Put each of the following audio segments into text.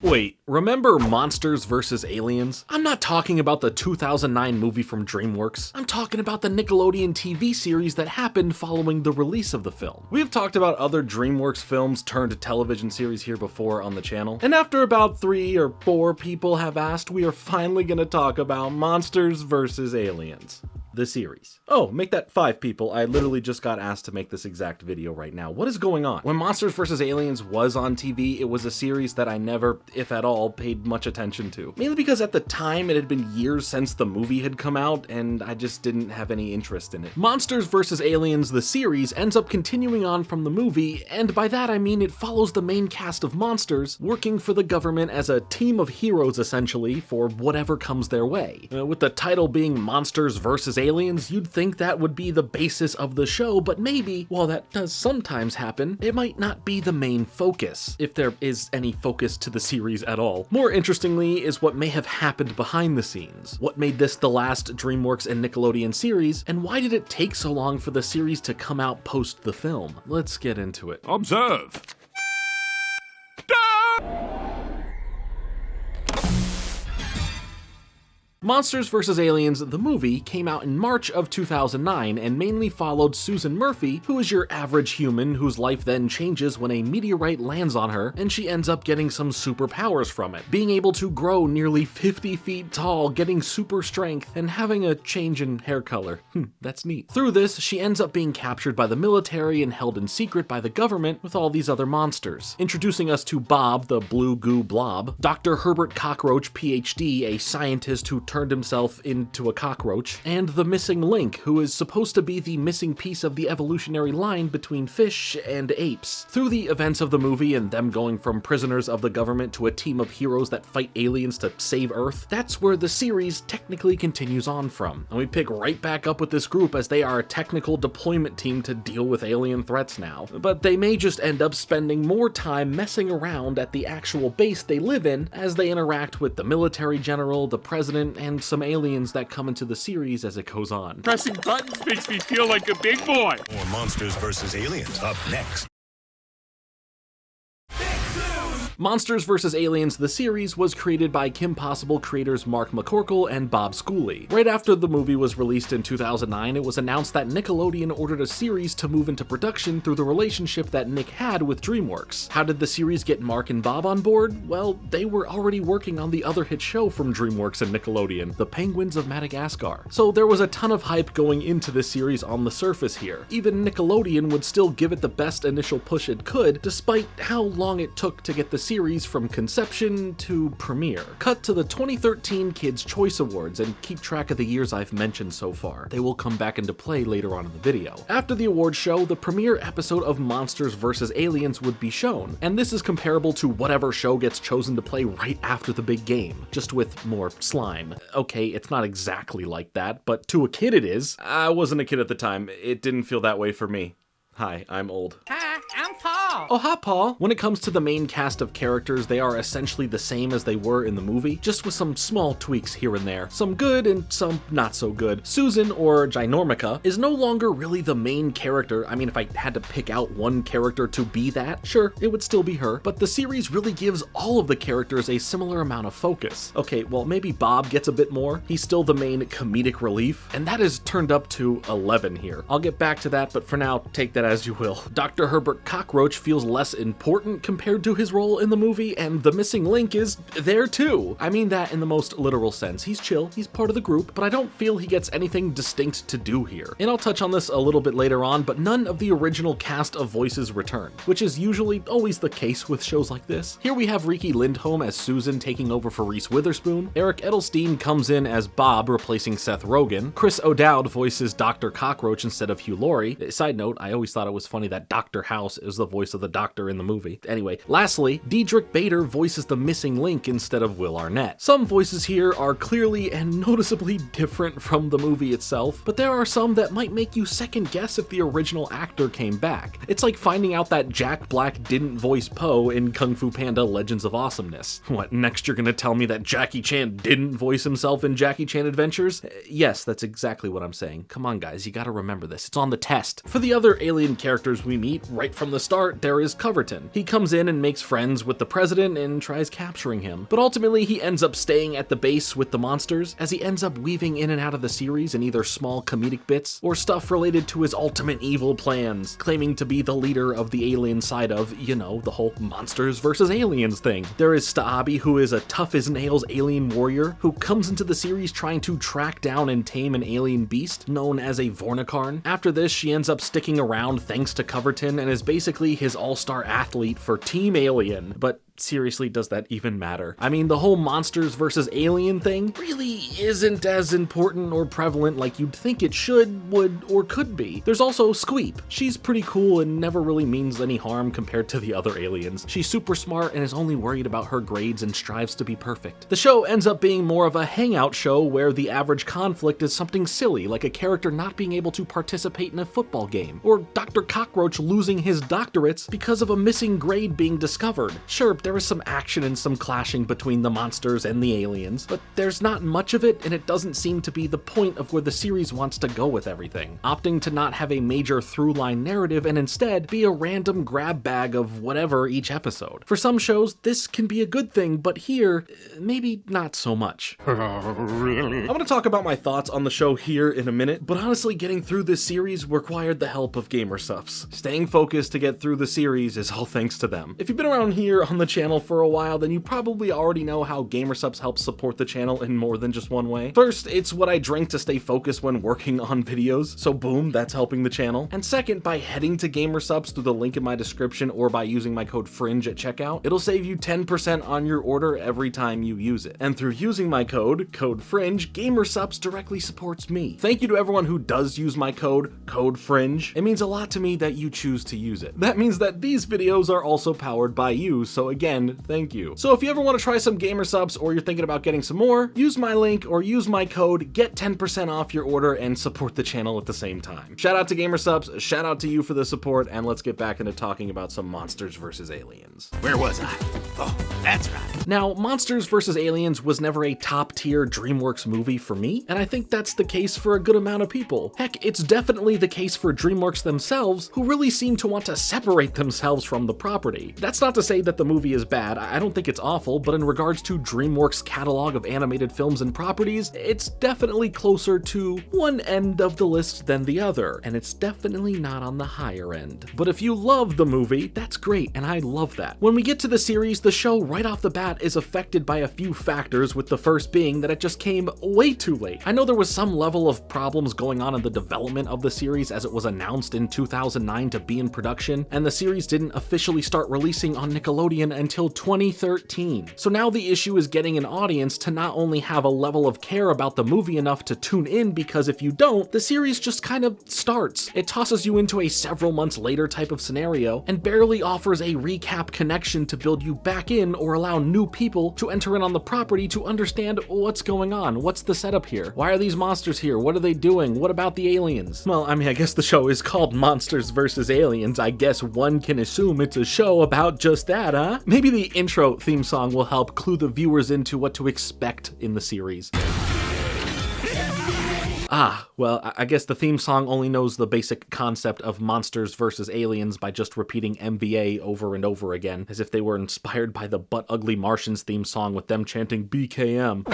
Wait, remember Monsters vs. Aliens? I'm not talking about the 2009 movie from DreamWorks. I'm talking about the Nickelodeon TV series that happened following the release of the film. We've talked about other DreamWorks films turned television series here before on the channel, and after about 3 or 4 people have asked, we are finally gonna talk about Monsters vs. Aliens. The series. Oh, make that 5 people. I literally just got asked to make this exact video right now. What is going on? When Monsters vs. Aliens was on TV, it was a series that I never, if at all, paid much attention to. Mainly because at the time it had been years since the movie had come out and I just didn't have any interest in it. Monsters vs. Aliens, the series, ends up continuing on from the movie, and by that I mean it follows the main cast of monsters working for the government as a team of heroes essentially for whatever comes their way. With the title being Monsters vs. Aliens, you'd think that would be the basis of the show, but maybe, while that does sometimes happen, it might not be the main focus, if there is any focus to the series at all. More interestingly is what may have happened behind the scenes. What made this the last DreamWorks and Nickelodeon series, and why did it take so long for the series to come out post the film? Let's get into it. Observe. Monsters vs. Aliens, the movie, came out in March of 2009 and mainly followed Susan Murphy, who is your average human whose life then changes when a meteorite lands on her and she ends up getting some superpowers from it. Being able to grow nearly 50 feet tall, getting super strength, and having a change in hair color. That's neat. Through this, she ends up being captured by the military and held in secret by the government with all these other monsters. Introducing us to Bob, the blue goo blob, Dr. Herbert Cockroach, PhD, a scientist who turned himself into a cockroach, and the missing link, who is supposed to be the missing piece of the evolutionary line between fish and apes. Through the events of the movie and them going from prisoners of the government to a team of heroes that fight aliens to save Earth, that's where the series technically continues on from. And we pick right back up with this group as they are a technical deployment team to deal with alien threats now. But they may just end up spending more time messing around at the actual base they live in as they interact with the military general, the president, and some aliens that come into the series as it goes on. Pressing buttons makes me feel like a big boy. More Monsters vs. Aliens up next. Monsters vs. Aliens, the series, was created by Kim Possible creators Mark McCorkle and Bob Schooley. Right after the movie was released in 2009, it was announced that Nickelodeon ordered a series to move into production through the relationship that Nick had with DreamWorks. How did the series get Mark and Bob on board? Well, they were already working on the other hit show from DreamWorks and Nickelodeon, the Penguins of Madagascar. So there was a ton of hype going into this series on the surface here. Even Nickelodeon would still give it the best initial push it could, despite how long it took to get the series from conception to premiere. Cut to the 2013 Kids' Choice Awards, and keep track of the years I've mentioned so far. They will come back into play later on in the video. After the awards show, the premiere episode of Monsters vs. Aliens would be shown, and this is comparable to whatever show gets chosen to play right after the big game, just with more slime. Okay, it's not exactly like that, but to a kid it is. I wasn't a kid at the time. It didn't feel that way for me. Hi, I'm old. Hi, I'm Paul. Oh, hi, Paul. When it comes to the main cast of characters, they are essentially the same as they were in the movie, just with some small tweaks here and there. Some good and some not so good. Susan, or Ginormica, is no longer really the main character. I mean, if I had to pick out one character to be that, sure, it would still be her. But the series really gives all of the characters a similar amount of focus. Okay, well, maybe Bob gets a bit more. He's still the main comedic relief, and that is turned up to 11 here. I'll get back to that, but for now, take that as you will. Dr. Herbert Cockroach feels less important compared to his role in the movie, and the missing link is there too. I mean that in the most literal sense. He's chill, he's part of the group, but I don't feel he gets anything distinct to do here. And I'll touch on this a little bit later on, but none of the original cast of voices return, which is usually always the case with shows like this. Here we have Riki Lindholm as Susan taking over for Reese Witherspoon. Eric Edelstein comes in as Bob, replacing Seth Rogen. Chris O'Dowd voices Dr. Cockroach instead of Hugh Laurie. Side note, I always thought it was funny that Dr. House is the voice of the doctor in the movie. Anyway, lastly, Diedrich Bader voices the missing link instead of Will Arnett. Some voices here are clearly and noticeably different from the movie itself, but there are some that might make you second guess if the original actor came back. It's like finding out that Jack Black didn't voice Poe in Kung Fu Panda Legends of Awesomeness. What, next you're gonna tell me that Jackie Chan didn't voice himself in Jackie Chan Adventures? Yes, that's exactly what I'm saying. Come on guys, you gotta remember this. It's on the test. For the other alien characters we meet right from the start, there is Coverton. He comes in and makes friends with the president and tries capturing him, but ultimately he ends up staying at the base with the monsters, as he ends up weaving in and out of the series in either small comedic bits or stuff related to his ultimate evil plans, claiming to be the leader of the alien side of, you know, the whole monsters versus aliens thing. There is Staabi, who is a tough-as-nails alien warrior who comes into the series trying to track down and tame an alien beast known as a Vornikarn. After this, she ends up sticking around thanks to Coverton and is basically his all-star athlete for Team Alien, but seriously, does that even matter? I mean, the whole monsters versus alien thing really isn't as important or prevalent like you'd think it should, would, or could be. There's also Squeep. She's pretty cool and never really means any harm compared to the other aliens. She's super smart and is only worried about her grades and strives to be perfect. The show ends up being more of a hangout show where the average conflict is something silly, like a character not being able to participate in a football game, or Dr. Cockroach losing his doctorates because of a missing grade being discovered. Sure, there is some action and some clashing between the monsters and the aliens, but there's not much of it, and it doesn't seem to be the point of where the series wants to go with everything, opting to not have a major through-line narrative and instead be a random grab bag of whatever each episode. For some shows, this can be a good thing, but here, maybe not so much. Really? I'm gonna talk about my thoughts on the show here in a minute, but honestly, getting through this series required the help of GamerSupps. Staying focused to get through the series is all thanks to them. If you've been around here on the channel for a while, then you probably already know how GamerSupps helps support the channel in more than just one way. First, it's what I drink to stay focused when working on videos, so boom, that's helping the channel. And second, by heading to GamerSupps through the link in my description or by using my code FRINGE at checkout, it'll save you 10% on your order every time you use it. And through using my code FRINGE, GamerSupps directly supports me. Thank you to everyone who does use my code FRINGE. It means a lot to me that you choose to use it. That means that these videos are also powered by you, so again, thank you. So if you ever want to try some GamerSupps or you're thinking about getting some more, use my link or use my code, get 10% off your order and support the channel at the same time. Shout out to GamerSupps, shout out to you for the support, and let's get back into talking about some monsters versus aliens. Where was I? Oh, that's right. Now, Monsters vs. Aliens was never a top-tier DreamWorks movie for me, and I think that's the case for a good amount of people. Heck, it's definitely the case for DreamWorks themselves, who really seem to want to separate themselves from the property. That's not to say that the movie is bad, I don't think it's awful, but in regards to DreamWorks' catalog of animated films and properties, it's definitely closer to one end of the list than the other, and it's definitely not on the higher end. But if you love the movie, that's great, and I love that. When we get to the series, the show right off the bat is affected by a few factors, with the first being that it just came way too late. I know there was some level of problems going on in the development of the series as it was announced in 2009 to be in production, and the series didn't officially start releasing on Nickelodeon until 2013. So now the issue is getting an audience to not only have a level of care about the movie enough to tune in, because if you don't, the series just kind of starts. It tosses you into a several months later type of scenario and barely offers a recap connection to build you back in or allow new people to enter in on the property to understand what's going on, what's the setup here, why are these monsters here, what are they doing, what about the aliens? Well, I mean, I guess the show is called Monsters vs. Aliens. I guess one can assume it's a show about just that, huh? Maybe the intro theme song will help clue the viewers into what to expect in the series. Well, I guess the theme song only knows the basic concept of monsters versus aliens by just repeating MVA over and over again, as if they were inspired by the Butt Ugly Martians theme song with them chanting BKM.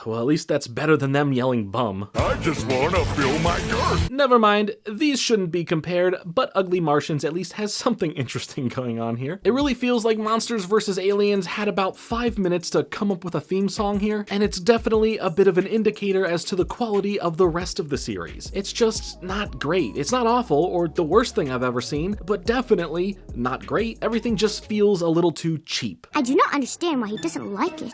Well, at least that's better than them yelling bum. I just want to feel my girth. Never mind, these shouldn't be compared, but Ugly Martians at least has something interesting going on here. It really feels like Monsters vs. Aliens had about 5 minutes to come up with a theme song here, and it's definitely a bit of an indicator as to the quality of the rest of the series. It's just not great. It's not awful or the worst thing I've ever seen, but definitely not great. Everything just feels a little too cheap. I do not understand why he doesn't like it.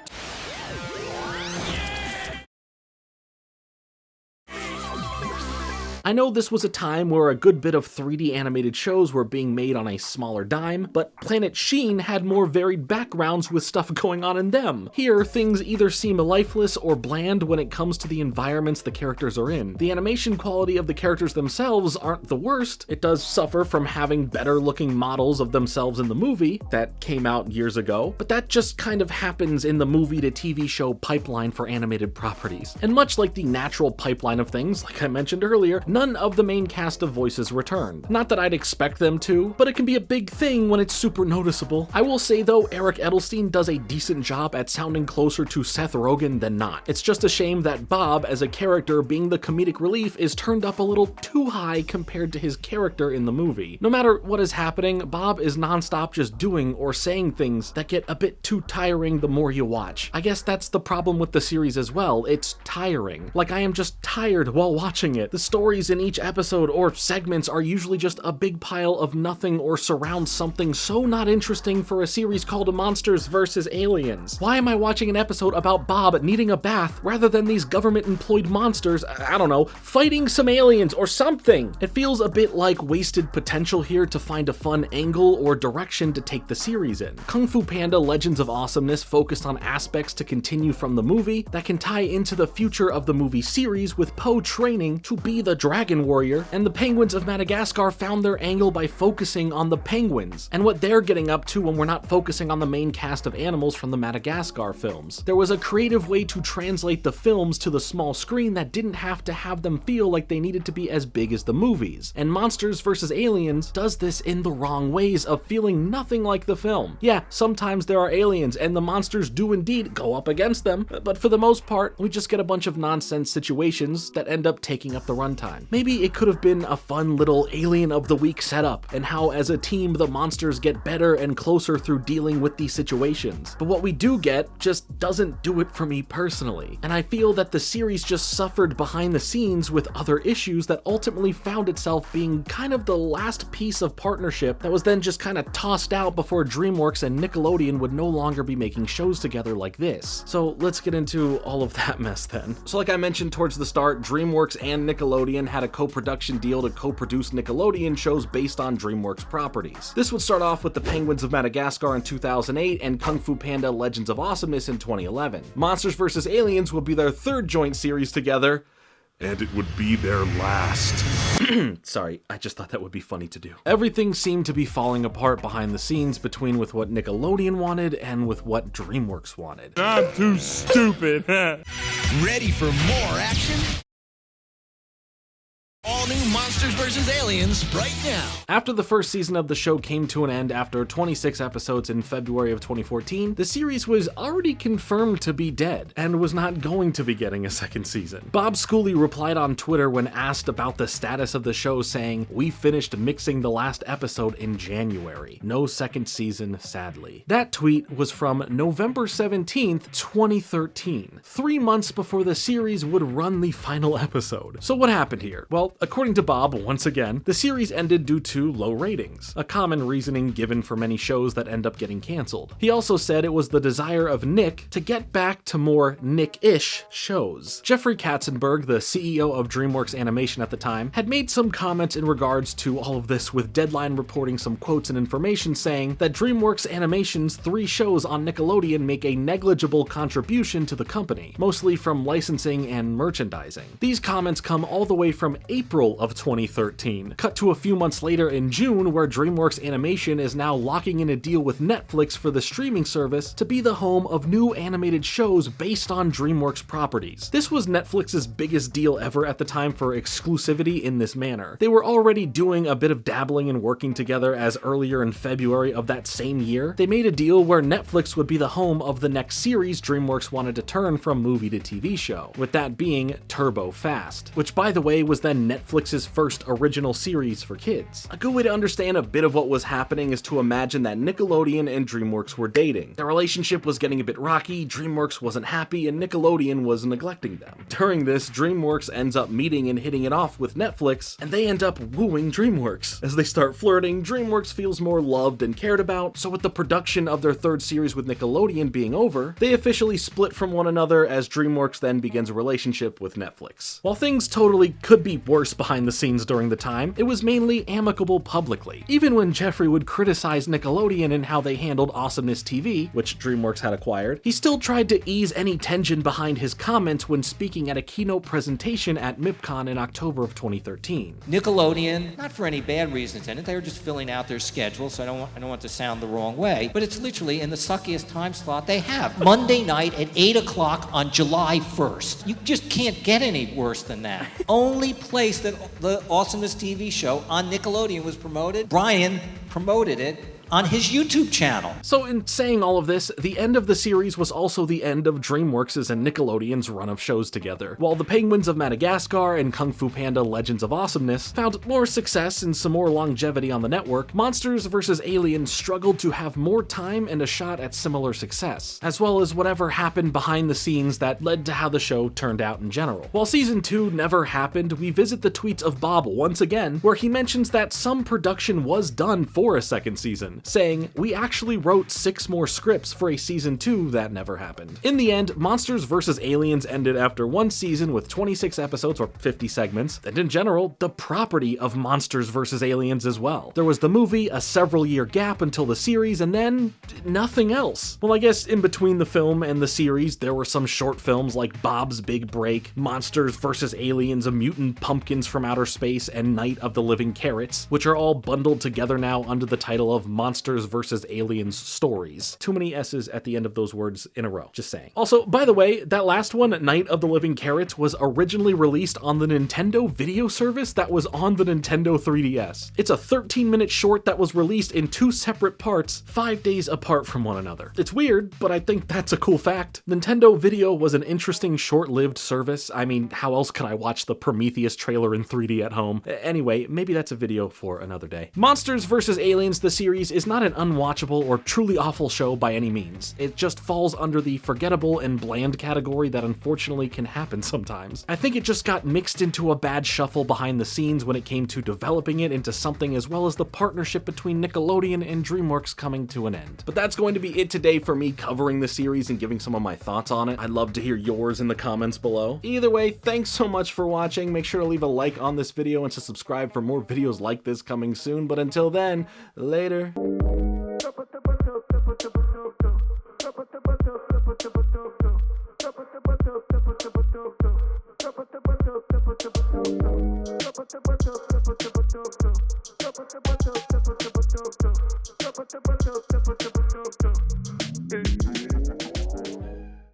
I know this was a time where a good bit of 3D animated shows were being made on a smaller dime, but Planet Sheen had more varied backgrounds with stuff going on in them. Here, things either seem lifeless or bland when it comes to the environments the characters are in. The animation quality of the characters themselves aren't the worst. It does suffer from having better looking models of themselves in the movie that came out years ago, but that just kind of happens in the movie to TV show pipeline for animated properties. And much like the natural pipeline of things, like I mentioned earlier, none of the main cast of voices returned. Not that I'd expect them to, but it can be a big thing when it's super noticeable. I will say though, Eric Edelstein does a decent job at sounding closer to Seth Rogen than not. It's just a shame that Bob, as a character being the comedic relief, is turned up a little too high compared to his character in the movie. No matter what is happening, Bob is nonstop just doing or saying things that get a bit too tiring the more you watch. I guess that's the problem with the series as well. It's tiring. Like, I am just tired while watching it. The stories in each episode or segments are usually just a big pile of nothing or surround something so not interesting for a series called Monsters vs. Aliens. Why am I watching an episode about Bob needing a bath rather than these government-employed monsters, I don't know, fighting some aliens or something? It feels a bit like wasted potential here to find a fun angle or direction to take the series in. Kung Fu Panda Legends of Awesomeness focused on aspects to continue from the movie that can tie into the future of the movie series, with Po training to be the Dragon Warrior, and the Penguins of Madagascar found their angle by focusing on the penguins and what they're getting up to when we're not focusing on the main cast of animals from the Madagascar films. There was a creative way to translate the films to the small screen that didn't have to have them feel like they needed to be as big as the movies, and Monsters vs. Aliens does this in the wrong ways of feeling nothing like the film. Yeah, sometimes there are aliens and the monsters do indeed go up against them, but for the most part, we just get a bunch of nonsense situations that end up taking up the runtime. Maybe it could have been a fun little Alien of the Week setup, and how as a team the monsters get better and closer through dealing with these situations. But what we do get just doesn't do it for me personally, and I feel that the series just suffered behind the scenes with other issues that ultimately found itself being kind of the last piece of partnership that was then just kind of tossed out before DreamWorks and Nickelodeon would no longer be making shows together like this. So let's get into all of that mess then. So like I mentioned towards the start, DreamWorks and Nickelodeon had a co-production deal to co-produce Nickelodeon shows based on DreamWorks properties. This would start off with the Penguins of Madagascar in 2008 and Kung Fu Panda Legends of Awesomeness in 2011. Monsters vs. Aliens would be their third joint series together, And it would be their last. Sorry, I just thought that would be funny to do. Everything seemed to be falling apart behind the scenes between with what Nickelodeon wanted and with what DreamWorks wanted. I'm too stupid. Ready for more action? All new Monsters vs. Aliens right now. After the first season of the show came to an end after 26 episodes in February of 2014, the series was already confirmed to be dead and was not going to be getting a second season. Bob Schooley replied on Twitter when asked about the status of the show, saying, "We finished mixing the last episode in January. No second season, sadly." That tweet was from November 17th, 2013, 3 months before the series would run the final episode. So what happened here? Well, according to Bob, once again, the series ended due to low ratings, a common reasoning given for many shows that end up getting canceled. He also said it was the desire of Nick to get back to more Nick-ish shows. Jeffrey Katzenberg, the CEO of DreamWorks Animation at the time, had made some comments in regards to all of this, with Deadline reporting some quotes and information saying that DreamWorks Animation's 3 shows on Nickelodeon make a negligible contribution to the company, mostly from licensing and merchandising. These comments come all the way from April of 2013. Cut to a few months later in June, where DreamWorks Animation is now locking in a deal with Netflix for the streaming service to be the home of new animated shows based on DreamWorks properties. This was Netflix's biggest deal ever at the time for exclusivity in this manner. They were already doing a bit of dabbling and working together, as earlier in February of that same year, they made a deal where Netflix would be the home of the next series DreamWorks wanted to turn from movie to TV show, with that being Turbo Fast, which by the way was then Netflix's first original series for kids. A good way to understand a bit of what was happening is to imagine that Nickelodeon and DreamWorks were dating. Their relationship was getting a bit rocky, DreamWorks wasn't happy, and Nickelodeon was neglecting them. During this, DreamWorks ends up meeting and hitting it off with Netflix, and they end up wooing DreamWorks. As they start flirting, DreamWorks feels more loved and cared about, so with the production of their third series with Nickelodeon being over, they officially split from one another, as DreamWorks then begins a relationship with Netflix. While things totally could be worse behind the scenes during the time, it was mainly amicable publicly. Even when Jeffrey would criticize Nickelodeon and how they handled Awesomeness TV, which DreamWorks had acquired, he still tried to ease any tension behind his comments when speaking at a keynote presentation at MIPCON in October of 2013. Nickelodeon, not for any bad reasons in it, they were just filling out their schedule, so I don't want to sound the wrong way, but it's literally in the suckiest time slot they have. Monday night at 8 o'clock on July 1st. You just can't get any worse than that. Only place that the Awesomeness TV show on Nickelodeon was promoted, Brian promoted it on his YouTube channel. So in saying all of this, the end of the series was also the end of DreamWorks' and Nickelodeon's run of shows together. While the Penguins of Madagascar and Kung Fu Panda Legends of Awesomeness found more success and some more longevity on the network, Monsters vs. Aliens struggled to have more time and a shot at similar success, as well as whatever happened behind the scenes that led to how the show turned out in general. While season 2 never happened, we visit the tweets of Bob once again, where he mentions that some production was done for a second season, saying, "We actually wrote 6 more scripts for a season 2 that never happened." In the end, Monsters vs. Aliens ended after 1 season with 26 episodes or 50 segments, and in general, the property of Monsters vs. Aliens as well. There was the movie, a several-year gap until the series, and then nothing else. Well, I guess in between the film and the series, there were some short films like Bob's Big Break, Monsters vs. Aliens, A Mutant Pumpkins from Outer Space, and Night of the Living Carrots, which are all bundled together now under the title of Monsters vs. Aliens Stories. Too many S's at the end of those words in a row, just saying. Also, by the way, that last one, Night of the Living Carrots, was originally released on the Nintendo video service that was on the Nintendo 3DS. It's a 13-minute short that was released in 2 separate parts, 5 days apart from one another. It's weird, but I think that's a cool fact. Nintendo Video was an interesting short-lived service. I mean, how else could I watch the Prometheus trailer in 3D at home? Anyway, maybe that's a video for another day. Monsters vs. Aliens, the series, is not an unwatchable or truly awful show by any means. It just falls under the forgettable and bland category that unfortunately can happen sometimes. I think it just got mixed into a bad shuffle behind the scenes when it came to developing it into something, as well as the partnership between Nickelodeon and DreamWorks coming to an end. But that's going to be it today for me covering the series and giving some of my thoughts on it. I'd love to hear yours in the comments below. Either way, thanks so much for watching. Make sure to leave a like on this video and to subscribe for more videos like this coming soon. But until then, later. Hey.